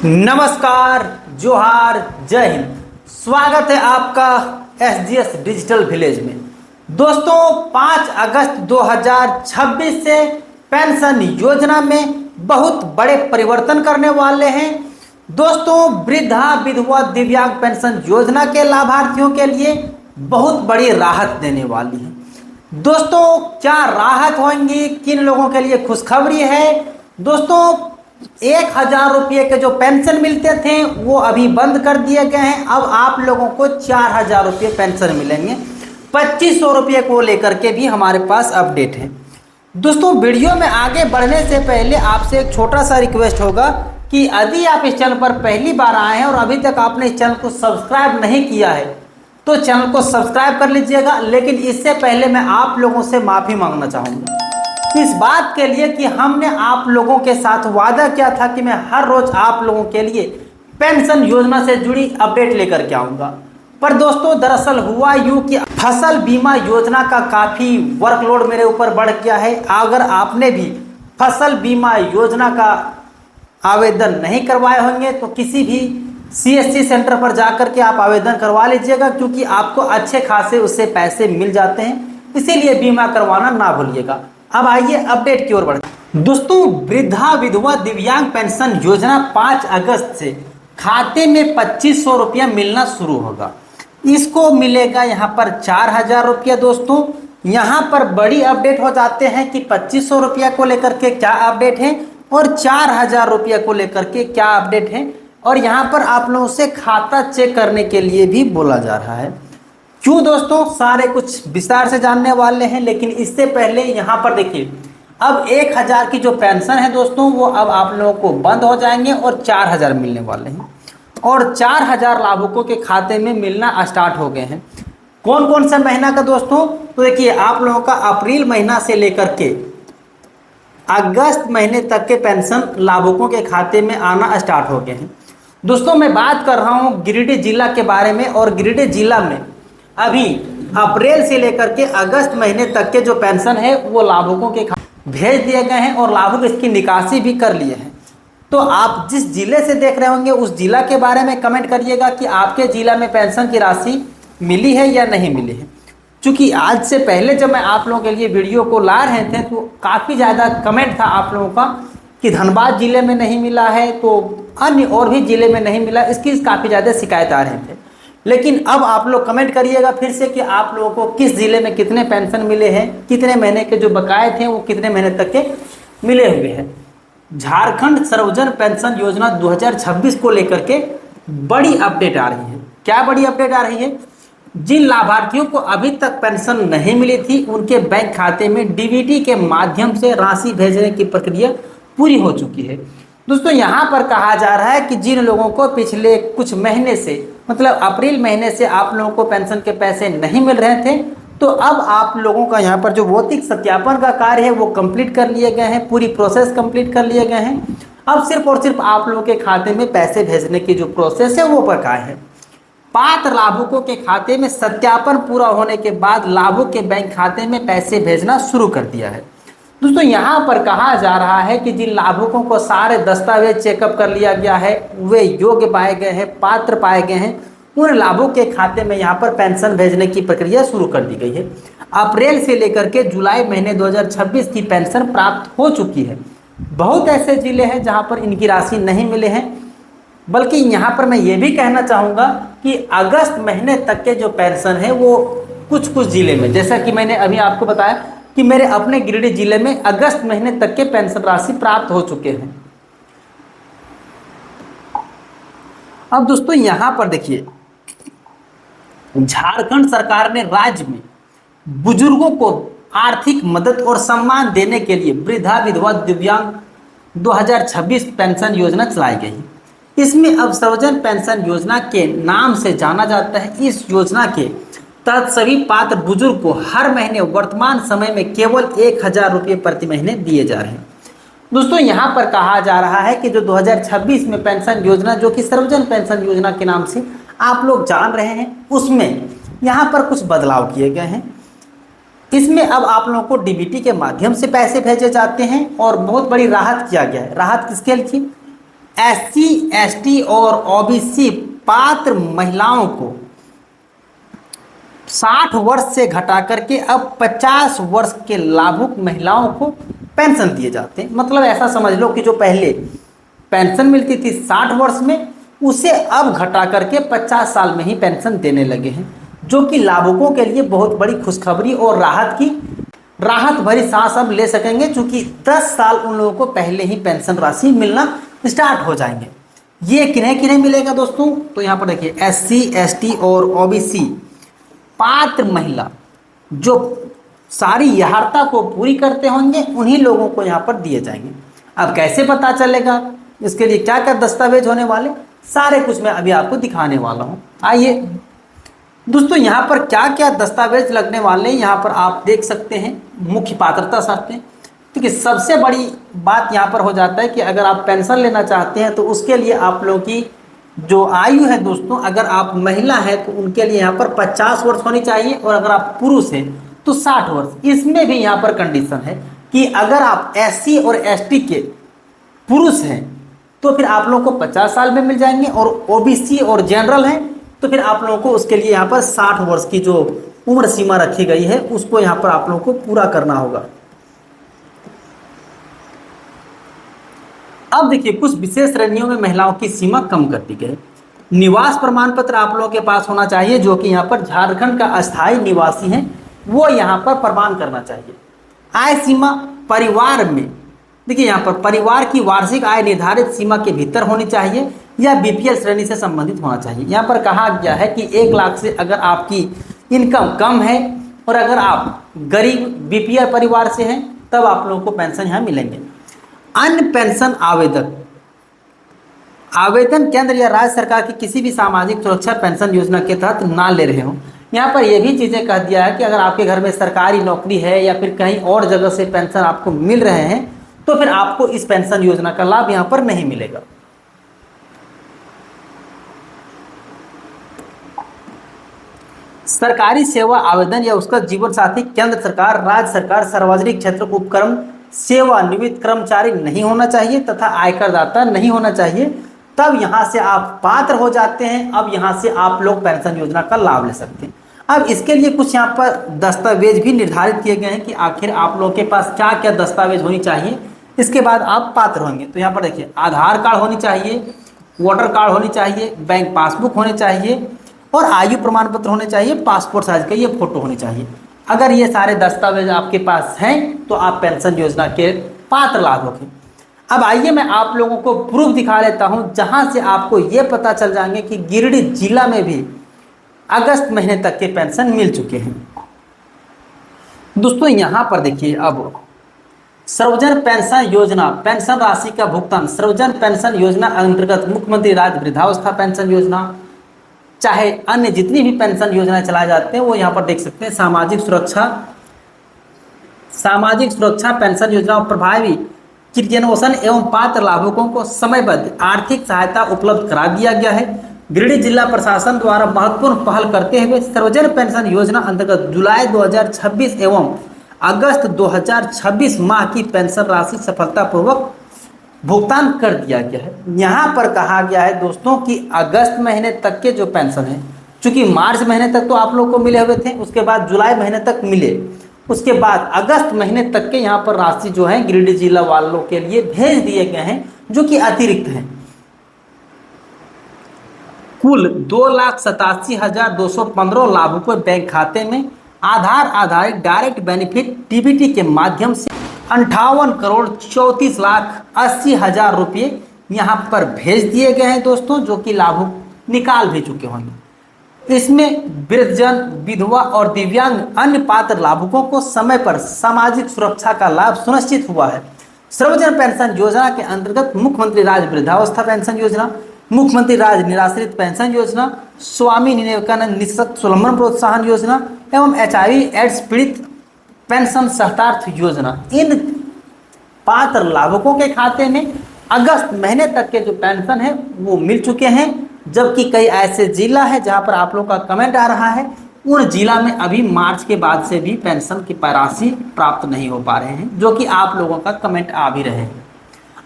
नमस्कार, जोहार, जय हिंद। स्वागत है आपका एसजीएस डिजिटल विलेज में। दोस्तों 5 अगस्त 2026 से पेंशन योजना में बहुत बड़े परिवर्तन करने वाले हैं। दोस्तों वृद्धा विधवा दिव्यांग पेंशन योजना के लाभार्थियों के लिए बहुत बड़ी राहत देने वाली है। दोस्तों क्या राहत होंगी, किन लोगों के लिए खुशखबरी है। दोस्तों 1000 रुपये के जो पेंशन मिलते थे वो अभी बंद कर दिए गए हैं। अब आप लोगों को 4000 रुपये पेंशन मिलेंगे। 2500 रुपये को लेकर के भी हमारे पास अपडेट है। दोस्तों वीडियो में आगे बढ़ने से पहले आपसे एक छोटा सा रिक्वेस्ट होगा कि यदि आप इस चैनल पर पहली बार आए हैं और अभी तक आपने इस चैनल को सब्सक्राइब नहीं किया है तो चैनल को सब्सक्राइब कर लीजिएगा। लेकिन इससे पहले मैं आप लोगों से माफ़ी मांगना चाहूँगा इस बात के लिए कि हमने आप लोगों के साथ वादा किया था कि मैं हर रोज आप लोगों के लिए पेंशन योजना से जुड़ी अपडेट लेकर के आऊँगा। पर दोस्तों दरअसल हुआ यूँ कि फसल बीमा योजना का काफ़ी वर्कलोड मेरे ऊपर बढ़ गया है। अगर आपने भी फसल बीमा योजना का आवेदन नहीं करवाए होंगे तो किसी भी सीएससी सेंटर पर जाकर के आप आवेदन करवा लीजिएगा, क्योंकि आपको अच्छे खासे उससे पैसे मिल जाते हैं। इसीलिए बीमा करवाना ना भूलिएगा। अब आइए अपडेट की ओर बढ़ते। दोस्तों वृद्धा विधवा दिव्यांग पेंशन योजना 5 अगस्त से खाते में 2500 रुपया मिलना शुरू होगा। इसको मिलेगा यहाँ पर 4000 रुपया। दोस्तों यहाँ पर बड़ी अपडेट हो जाते हैं कि 2500 रुपया को लेकर के क्या अपडेट है और 4000 रुपया को लेकर के क्या अपडेट है। और यहाँ पर आप लोगों से खाता चेक करने के लिए भी बोला जा रहा है। क्यों दोस्तों, सारे कुछ विस्तार से जानने वाले हैं। लेकिन इससे पहले यहाँ पर देखिए, अब 1000 की जो पेंशन है दोस्तों वो अब आप लोगों को बंद हो जाएंगे और 4000 मिलने वाले हैं। और 4000 लाभुकों के खाते में मिलना स्टार्ट हो गए हैं। कौन कौन सा महीना का दोस्तों, तो देखिए आप लोगों का अप्रैल महीना से लेकर के अगस्त महीने तक के पेंशन लाभुकों के खाते में आना स्टार्ट हो गए हैं। दोस्तों मैं बात कर रहा हूँ गिरिडीह जिला के बारे में। और गिरिडीह जिला में अभी अप्रैल से लेकर के अगस्त महीने तक के जो पेंशन है वो लाभुकों के खाते भेज दिए गए हैं और लाभुक इसकी निकासी भी कर लिए हैं। तो आप जिस जिले से देख रहे होंगे उस जिला के बारे में कमेंट करिएगा कि आपके जिला में पेंशन की राशि मिली है या नहीं मिली है। क्योंकि आज से पहले जब मैं आप लोगों के लिए वीडियो को ला रहे थे तो काफ़ी ज़्यादा कमेंट था आप लोगों का कि धनबाद जिले में नहीं मिला है, तो अन्य और भी जिले में नहीं मिला। इसकी काफ़ी ज़्यादा शिकायत आ रहे थे। लेकिन अब आप लोग कमेंट करिएगा फिर से कि आप लोगों को किस ज़िले में कितने पेंशन मिले हैं, कितने महीने के जो बकाए थे वो कितने महीने तक के मिले हुए हैं। झारखंड सर्वजन पेंशन योजना 2026 को लेकर के बड़ी अपडेट आ रही है। क्या बड़ी अपडेट आ रही है? जिन लाभार्थियों को अभी तक पेंशन नहीं मिली थी उनके बैंक खाते में डीबीटी के माध्यम से राशि भेजने की प्रक्रिया पूरी हो चुकी है। दोस्तों यहाँ पर कहा जा रहा है कि जिन लोगों को पिछले कुछ महीने से मतलब अप्रैल महीने से आप लोगों को पेंशन के पैसे नहीं मिल रहे थे तो अब आप लोगों का यहाँ पर जो भौतिक सत्यापन का कार्य है वो कंप्लीट कर लिए गए हैं, पूरी प्रोसेस कंप्लीट कर लिए गए हैं। अब सिर्फ और सिर्फ आप लोगों के खाते में पैसे भेजने की जो प्रोसेस है वो बकाया है। पात्र लाभुकों के खाते में सत्यापन पूरा होने के बाद लाभुक के बैंक खाते में पैसे भेजना शुरू कर दिया है। दोस्तों यहाँ पर कहा जा रहा है कि जिन लाभुकों को सारे दस्तावेज चेकअप कर लिया गया है, वे योग्य पाए गए हैं, पात्र पाए गए हैं, उन लाभुक के खाते में यहाँ पर पेंशन भेजने की प्रक्रिया शुरू कर दी गई है। अप्रैल से लेकर के जुलाई महीने 2026 की पेंशन प्राप्त हो चुकी है। बहुत ऐसे जिले हैं जहाँ पर इनकी राशि नहीं मिले हैं। बल्कि यहाँ पर मैं ये भी कहना चाहूँगा कि अगस्त महीने तक के जो पेंशन है वो कुछ कुछ जिले में, जैसा कि मैंने अभी आपको बताया कि मेरे अपने गिरिडीह जिले में अगस्त महीने तक के पेंशन राशि प्राप्त हो चुके हैं। अब दोस्तों यहाँ पर देखिए, झारखंड सरकार ने राज्य में बुजुर्गों को आर्थिक मदद और सम्मान देने के लिए वृद्धा विधवा दिव्यांग 2026 पेंशन योजना चलाई गई। इसमें अब सर्वजन पेंशन योजना के नाम से जाना जाता है। इस योजना के तहत सभी पात्र बुजुर्ग को हर महीने वर्तमान समय में केवल 1000 रुपये प्रति महीने दिए जा रहे हैं। दोस्तों यहाँ पर कहा जा रहा है कि जो 2026 में पेंशन योजना जो कि सर्वजन पेंशन योजना के नाम से आप लोग जान रहे हैं उसमें यहाँ पर कुछ बदलाव किए गए हैं। इसमें अब आप लोगों को डीबीटी के माध्यम से पैसे भेजे जाते हैं और बहुत बड़ी राहत किया गया है। राहत किसके लिए? SC, ST और OBC पात्र महिलाओं को 60 वर्ष से घटा करके अब 50 वर्ष के लाभुक महिलाओं को पेंशन दिए जाते हैं। मतलब ऐसा समझ लो कि जो पहले पेंशन मिलती थी 60 वर्ष में, उसे अब घटा करके 50 साल में ही पेंशन देने लगे हैं, जो कि लाभुकों के लिए बहुत बड़ी खुशखबरी और राहत भरी सांस अब ले सकेंगे, क्योंकि 10 साल उन लोगों को पहले ही पेंशन राशि मिलना स्टार्ट हो जाएंगे। ये किन्हें किन्हें मिलेगा दोस्तों? तो यहाँ पर देखिए SC, ST और OBC पात्र महिला जो सारी यार्हता को पूरी करते होंगे, उन्हीं लोगों को यहाँ पर दिए जाएंगे। अब कैसे पता चलेगा, इसके लिए क्या क्या दस्तावेज होने वाले, सारे कुछ मैं अभी आपको दिखाने वाला हूँ। आइए दोस्तों, यहाँ पर क्या क्या दस्तावेज लगने वाले हैं यहाँ पर आप देख सकते हैं। मुख्य पात्रता शर्तें, ठीक है। सबसे बड़ी बात यहाँ पर हो जाता है कि अगर आप पेंशन लेना चाहते हैं तो उसके लिए आप लोगों की जो आयु है दोस्तों, अगर आप महिला है तो उनके लिए यहाँ पर 50 वर्ष होनी चाहिए, और अगर आप पुरुष हैं तो 60 वर्ष। इसमें भी यहाँ पर कंडीशन है कि अगर आप SC और ST के पुरुष हैं तो फिर आप लोगों को 50 साल में मिल जाएंगे, और OBC और जनरल हैं तो फिर आप लोगों को उसके लिए यहाँ पर 60 वर्ष की जो उम्र सीमा रखी गई है उसको यहाँ पर आप लोगों को पूरा करना होगा। अब देखिए, कुछ विशेष श्रेणियों में महिलाओं की सीमा कम कर दी गई। निवास प्रमाण पत्र आप लोगों के पास होना चाहिए, जो कि यहाँ पर झारखंड का अस्थायी निवासी है वो यहाँ पर प्रमाण करना चाहिए। आय सीमा परिवार में, देखिए यहाँ पर परिवार की वार्षिक आय निर्धारित सीमा के भीतर होनी चाहिए या BPL श्रेणी से संबंधित होना चाहिए। यहाँ पर कहा गया है कि 1 लाख से अगर आपकी इनकम कम है और अगर आप गरीब BPL परिवार से हैं तब आप लोगों को पेंशन यहाँ मिलेंगे। अन्य पेंशन आवेदन केंद्र या राज्य सरकार की किसी भी सामाजिक सुरक्षा पेंशन योजना के तहत ना ले रहे हो। यहाँ पर यह भी चीज़ें कह दिया है कि अगर आपके घर में सरकारी नौकरी है या फिर कहीं और जगह से पेंशन आपको मिल रहे हैं तो फिर आपको इस पेंशन योजना का लाभ यहाँ पर नहीं मिलेगा। सरकारी सेवा आवेदन या उसका जीवन साथी केंद्र सरकार, राज्य सरकार, सार्वजनिक क्षेत्र उपक्रम सेवानिवृत्त कर्मचारी नहीं होना चाहिए तथा आयकरदाता नहीं होना चाहिए, तब यहाँ से आप पात्र हो जाते हैं। अब यहाँ से आप लोग पेंशन योजना का लाभ ले सकते हैं। अब इसके लिए कुछ यहाँ पर दस्तावेज भी निर्धारित किए गए हैं कि आखिर आप लोगों के पास क्या क्या दस्तावेज होनी चाहिए, इसके बाद आप पात्र होंगे। तो यहाँ पर देखिए, आधार कार्ड होनी चाहिए, वोटर कार्ड होनी चाहिए, बैंक पासबुक होनी चाहिए और आयु प्रमाण पत्र होने चाहिए, पासपोर्ट साइज का ये फोटो होनी चाहिए। अगर ये सारे दस्तावेज आपके पास हैं तो आप पेंशन योजना के पात्र लाभुक हैं। अब आइए मैं आप लोगों को प्रूफ दिखा लेता हूं, जहां से आपको ये पता चल जाएंगे कि गिरिडीह जिला में भी अगस्त महीने तक के पेंशन मिल चुके हैं। दोस्तों यहाँ पर देखिए, अब सर्वजन पेंशन योजना पेंशन राशि का भुगतान, सर्वजन पेंशन योजना अंतर्गत मुख्यमंत्री राज्य वृद्धावस्था पेंशन योजना, चाहे अन्य जितनी भी पेंशन योजनाएं चलाए जाते हैं वो यहाँ पर देख सकते हैं। सामाजिक सुरक्षा पेंशन योजना प्रभावी क्रियान्वयन एवं पात्र लाभुकों को समयबद्ध आर्थिक सहायता उपलब्ध करा दिया गया है। गिरिडीह जिला प्रशासन द्वारा महत्वपूर्ण पहल करते हुए सर्वजन पेंशन योजना अंतर्गत जुलाई 2026 एवं अगस्त 2026 माह की पेंशन राशि सफलतापूर्वक भुगतान कर दिया गया है। यहाँ पर कहा गया है दोस्तों कि अगस्त महीने तक के जो पेंशन है, चूंकि मार्च महीने तक तो आप लोग को मिले हुए थे, उसके बाद जुलाई महीने तक मिले, उसके बाद अगस्त महीने तक के यहाँ पर राशि जो है गिरिडीह जिला वालों के लिए भेज दिए गए हैं, जो कि अतिरिक्त हैं। कुल 2,87,215 लाभुकों बैंक खाते में आधार आधारित डायरेक्ट बेनिफिट DBT के माध्यम से 58,34,80,000 रुपये यहाँ पर भेज दिए गए हैं दोस्तों, जो कि लाभुक निकाल भी चुके होंगे। इसमें वृद्धजन, विधवा और दिव्यांग अन्य पात्र लाभुकों को समय पर सामाजिक सुरक्षा का लाभ सुनिश्चित हुआ है। सर्वजन पेंशन योजना के अंतर्गत मुख्यमंत्री राज्य वृद्धावस्था पेंशन योजना, मुख्यमंत्री राज्य निराश्रित पेंशन योजना, स्वामी विवेकानंद निःशक्त स्वावलंबन प्रोत्साहन योजना एवं HIV/AIDS पीड़ित पेंशन सहतार्थ योजना, इन पात्र लाभुकों के खाते में अगस्त महीने तक के जो पेंशन है वो मिल चुके हैं। जबकि कई ऐसे जिला है जहां पर आप लोगों का कमेंट आ रहा है, उन जिला में अभी मार्च के बाद से भी पेंशन की राशि प्राप्त नहीं हो पा रहे हैं, जो कि आप लोगों का कमेंट आ भी रहे हैं।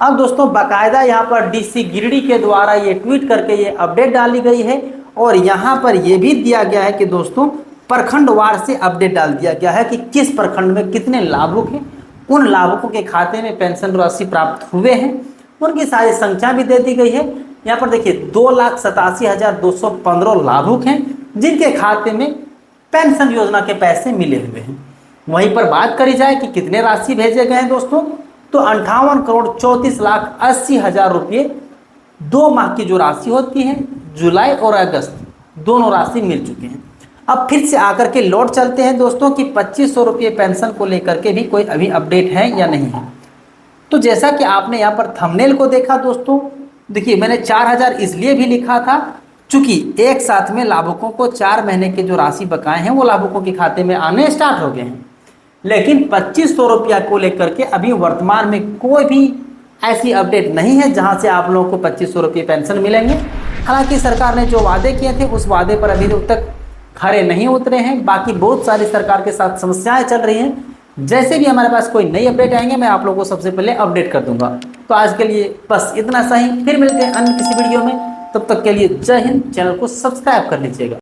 अब दोस्तों बाकायदा यहाँ पर डीसी गिरिडीह के द्वारा ये ट्वीट करके ये अपडेट डाली गई है और यहाँ पर ये भी दिया गया है कि दोस्तों प्रखंडवार से अपडेट डाल दिया गया है कि किस प्रखंड में कितने लाभुक हैं, उन लाभुकों के खाते में पेंशन राशि प्राप्त हुए हैं, उनकी सारी संख्या भी दे दी गई है। यहाँ पर देखिए 2,87,215 लाभुक हैं जिनके खाते में पेंशन योजना के पैसे मिले हुए हैं। वहीं पर बात करी जाए कि कितने राशि भेजे गए हैं दोस्तों, तो 58,34,80,000 रुपये 2 माह की जो राशि होती है, जुलाई और अगस्त दोनों राशि मिल चुके हैं। अब फिर से आकर के लौट चलते हैं दोस्तों कि 2,500 रुपये पेंशन को लेकर के भी कोई अभी अपडेट है या नहीं है। तो जैसा कि आपने यहाँ पर थंबनेल को देखा दोस्तों, देखिए मैंने 4,000 इसलिए भी लिखा था चूंकि एक साथ में लाभुकों को 4 महीने के जो राशि बकाए हैं वो लाभुकों के खाते में आने स्टार्ट हो गए हैं, लेकिन 2,500 रुपया को लेकर के अभी वर्तमान में कोई भी ऐसी अपडेट नहीं है जहां से आप लोगों को 2,500 रुपये पेंशन मिलेंगे। हालांकि सरकार ने जो वादे किए थे उस वादे पर अभी तक खरे नहीं उतरे हैं। बाकी बहुत सारी सरकार के साथ समस्याएं चल रही हैं। जैसे भी हमारे पास कोई नई अपडेट आएंगे मैं आप लोगों को सबसे पहले अपडेट कर दूंगा। तो आज के लिए बस इतना सही, फिर मिलते हैं अन्य किसी वीडियो में। तब तक के लिए जय हिंद। चैनल को सब्सक्राइब कर लीजिएगा।